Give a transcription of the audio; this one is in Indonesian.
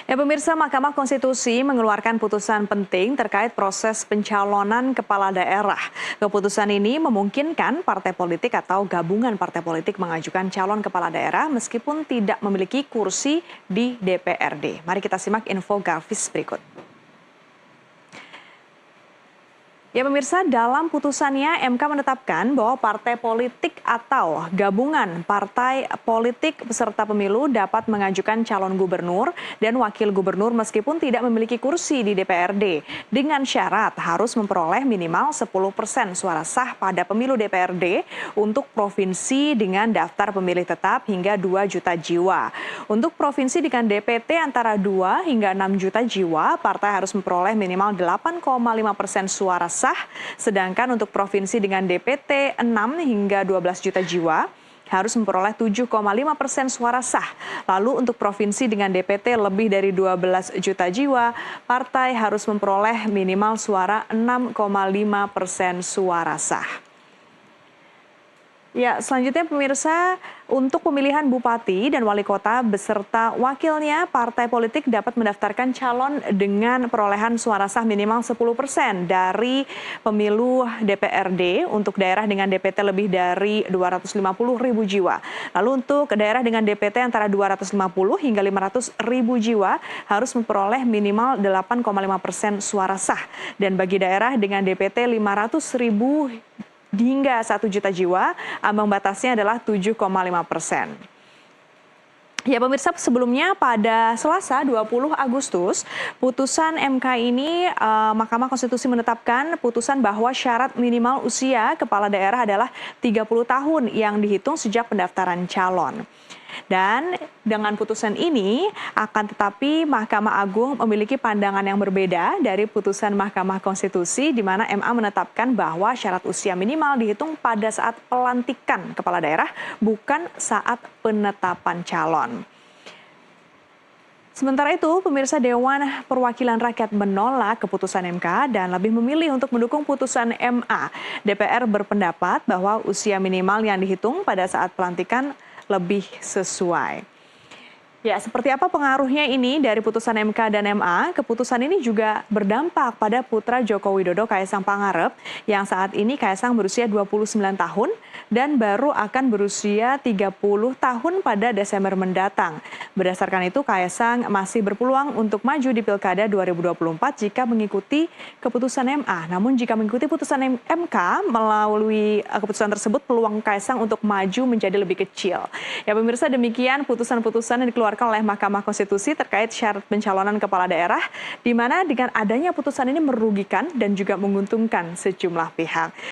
Ya pemirsa, Mahkamah Konstitusi mengeluarkan putusan penting terkait proses pencalonan kepala daerah. Keputusan ini memungkinkan partai politik atau gabungan partai politik mengajukan calon kepala daerah meskipun tidak memiliki kursi di DPRD. Mari kita simak infografis berikut. Ya pemirsa, dalam putusannya MK menetapkan bahwa partai politik atau gabungan partai politik peserta pemilu dapat mengajukan calon gubernur dan wakil gubernur meskipun tidak memiliki kursi di DPRD dengan syarat harus memperoleh minimal 10% suara sah pada pemilu DPRD untuk provinsi dengan daftar pemilih tetap hingga 2 juta jiwa. Untuk provinsi dengan DPT antara 2 hingga 6 juta jiwa, partai harus memperoleh minimal 8,5% suara sah, sedangkan untuk provinsi dengan DPT 6 hingga 12 juta jiwa harus memperoleh 7,5% suara sah. Lalu untuk provinsi dengan DPT lebih dari 12 juta jiwa, partai harus memperoleh minimal suara 6,5% suara sah. Ya, selanjutnya pemirsa, untuk pemilihan bupati dan wali kota beserta wakilnya, partai politik dapat mendaftarkan calon dengan perolehan suara sah minimal 10% dari pemilu DPRD untuk daerah dengan DPT lebih dari 250.000 jiwa. Lalu untuk daerah dengan DPT antara 250 hingga 500.000 jiwa harus memperoleh minimal 8,5% suara sah. Dan bagi daerah dengan DPT 500.000 hingga 1 juta jiwa, ambang batasnya adalah 7,5%. Ya pemirsa, sebelumnya pada Selasa 20 Agustus, putusan MK ini Mahkamah Konstitusi menetapkan putusan bahwa syarat minimal usia kepala daerah adalah 30 tahun yang dihitung sejak pendaftaran calon. Dan dengan putusan ini tetapi Mahkamah Agung memiliki pandangan yang berbeda dari putusan Mahkamah Konstitusi di mana MA menetapkan bahwa syarat usia minimal dihitung pada saat pelantikan kepala daerah bukan saat penetapan calon. Sementara itu, pemirsa, Dewan Perwakilan Rakyat menolak keputusan MK dan lebih memilih untuk mendukung putusan MA. DPR berpendapat bahwa usia minimal yang dihitung pada saat pelantikan lebih sesuai. Ya, seperti apa pengaruhnya ini dari putusan MK dan MA? Keputusan ini juga berdampak pada putra Joko Widodo, Kaisang Pangarep, yang saat ini Kaisang berusia 29 tahun dan baru akan berusia 30 tahun pada Desember mendatang. Berdasarkan itu, Kaisang masih berpeluang untuk maju di Pilkada 2024 jika mengikuti keputusan MA. Namun jika mengikuti putusan MK, melalui keputusan tersebut, peluang Kaisang untuk maju menjadi lebih kecil. Ya pemirsa, demikian putusan-putusan yang dikeluarkan oleh Mahkamah Konstitusi terkait syarat pencalonan kepala daerah, di mana dengan adanya putusan ini merugikan dan juga menguntungkan sejumlah pihak.